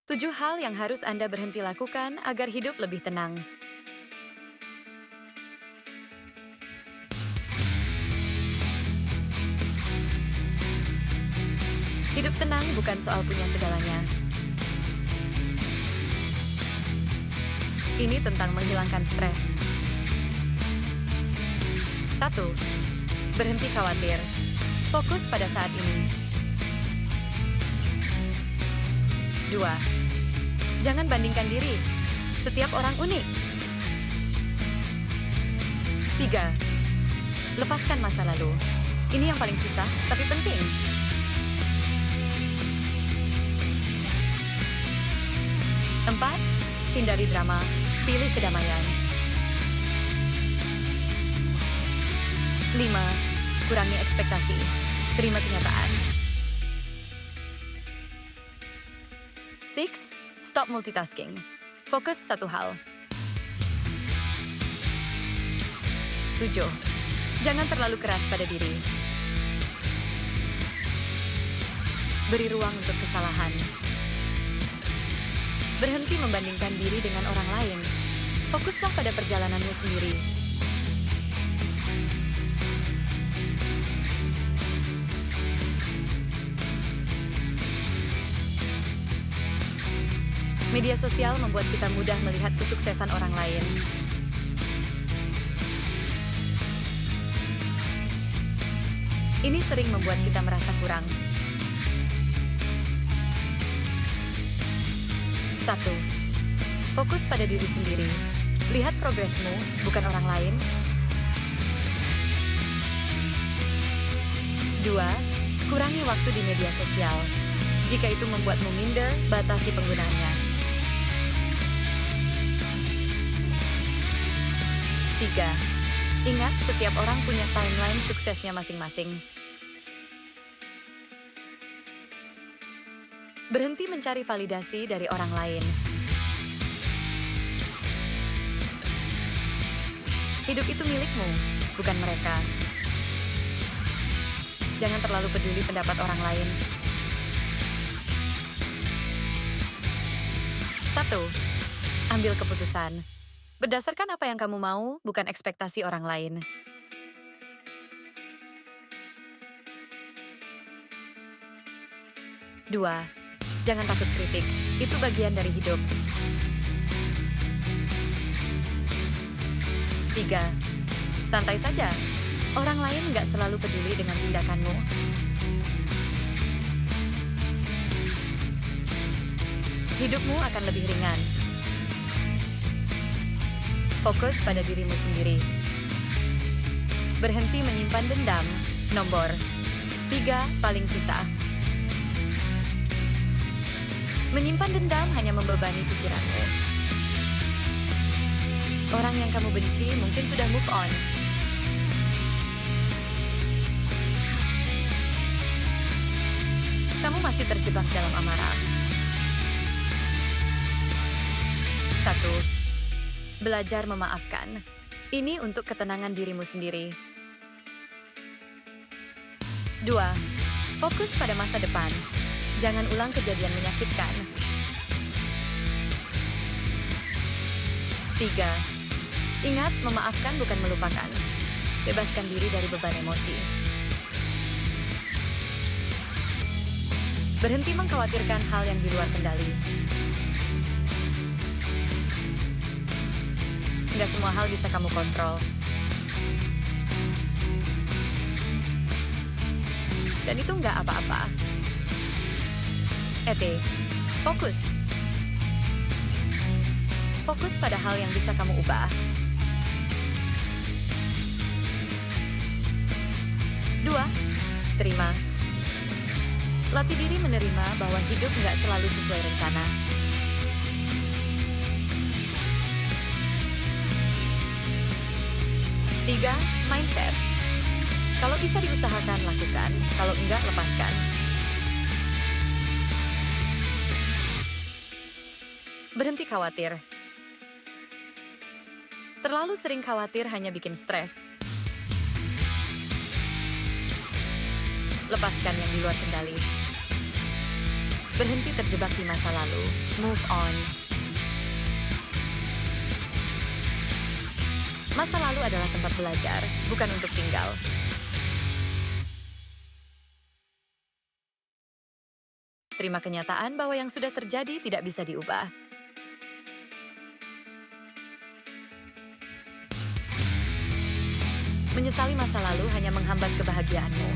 7 hal yang harus Anda berhenti lakukan agar hidup lebih tenang. Hidup tenang bukan soal punya segalanya. Ini tentang menghilangkan stres. 1. Berhenti khawatir. Fokus pada saat ini. 2. Jangan bandingkan diri. Setiap orang unik. 3. Lepaskan masa lalu. Ini yang paling susah, tapi penting. 4. Hindari drama. Pilih kedamaian. 5. Kurangi ekspektasi. Terima kenyataan. 6. Stop multitasking. Fokus satu hal. 7. Jangan terlalu keras pada diri. Beri ruang untuk kesalahan. Berhenti membandingkan diri dengan orang lain. Fokuslah pada perjalananmu sendiri. Media sosial membuat kita mudah melihat kesuksesan orang lain. Ini sering membuat kita merasa kurang. 1. Fokus pada diri sendiri. Lihat progresmu, bukan orang lain. 2. Kurangi waktu di media sosial. Jika itu membuatmu minder, batasi penggunaannya. 3. Ingat, setiap orang punya timeline suksesnya masing-masing. Berhenti mencari validasi dari orang lain. Hidup itu milikmu, bukan mereka. Jangan terlalu peduli pendapat orang lain. 1. Ambil keputusan. Berdasarkan apa yang kamu mau, bukan ekspektasi orang lain. 2. Jangan takut kritik. Itu bagian dari hidup. 3. Santai saja. Orang lain nggak selalu peduli dengan tindakanmu. Hidupmu akan lebih ringan. Fokus pada dirimu sendiri. Berhenti menyimpan dendam. Nomor 3 paling susah. Menyimpan dendam hanya membebani pikiranmu. Orang yang kamu benci mungkin sudah move on. Kamu masih terjebak dalam amarah. 1. Belajar memaafkan. Ini untuk ketenangan dirimu sendiri. 2. Fokus pada masa depan. Jangan ulang kejadian menyakitkan. 3. Ingat, memaafkan bukan melupakan. Bebaskan diri dari beban emosi. Berhenti mengkhawatirkan hal yang di luar kendali. Nggak semua hal bisa kamu kontrol. Dan itu nggak apa-apa. Fokus. Fokus pada hal yang bisa kamu ubah. 2. Terima. Latih diri menerima bahwa hidup nggak selalu sesuai rencana. 3. Mindset. Kalau bisa diusahakan, lakukan. Kalau enggak, lepaskan. Berhenti khawatir. Terlalu sering khawatir hanya bikin stres. Lepaskan yang di luar kendali. Berhenti terjebak di masa lalu. Move on. Masa lalu adalah tempat belajar, bukan untuk tinggal. Terima kenyataan bahwa yang sudah terjadi tidak bisa diubah. Menyesali masa lalu hanya menghambat kebahagiaanmu.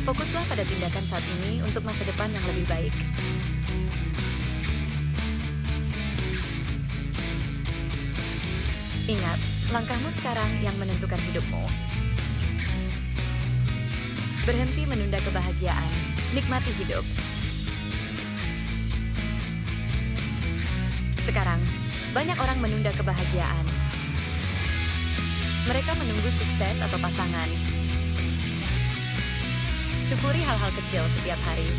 Fokuslah pada tindakan saat ini untuk masa depan yang lebih baik. Ingat, langkahmu sekarang yang menentukan hidupmu. Berhenti menunda kebahagiaan, nikmati hidup. Sekarang, banyak orang menunda kebahagiaan. Mereka menunggu sukses atau pasangan. Syukuri hal-hal kecil setiap hari.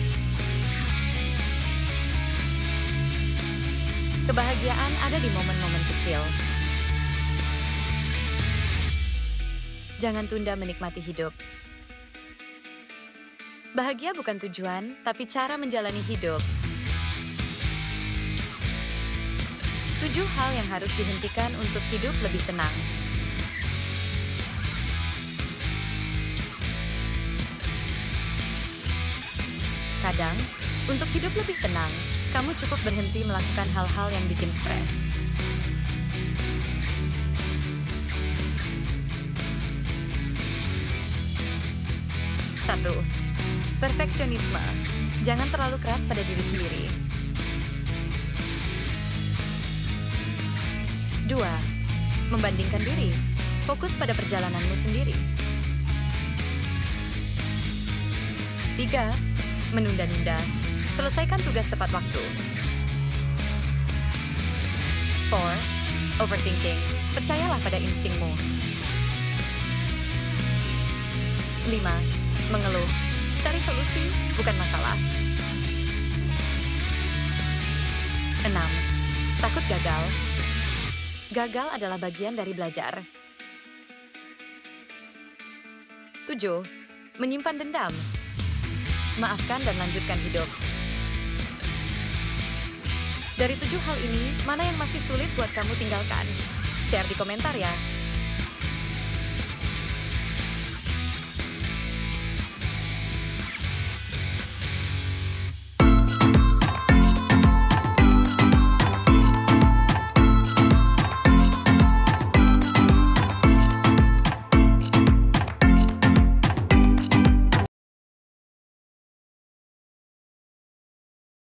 Kebahagiaan ada di momen-momen kecil. Jangan tunda menikmati hidup. Bahagia bukan tujuan, tapi cara menjalani hidup. 7 hal yang harus dihentikan untuk hidup lebih tenang. Kadang, untuk hidup lebih tenang, kamu cukup berhenti melakukan hal-hal yang bikin stres. Satu, perfeksionisme. Jangan terlalu keras pada diri sendiri. 2, membandingkan diri. Fokus pada perjalananmu sendiri. 3, menunda-nunda. Selesaikan tugas tepat waktu. 4, overthinking. Percayalah pada instingmu. 5, mengeluh. Cari solusi, bukan masalah. 6, takut gagal. Gagal adalah bagian dari belajar. 7, menyimpan dendam. Maafkan dan lanjutkan hidup. Dari 7 hal ini, mana yang masih sulit buat kamu tinggalkan? Share di komentar ya.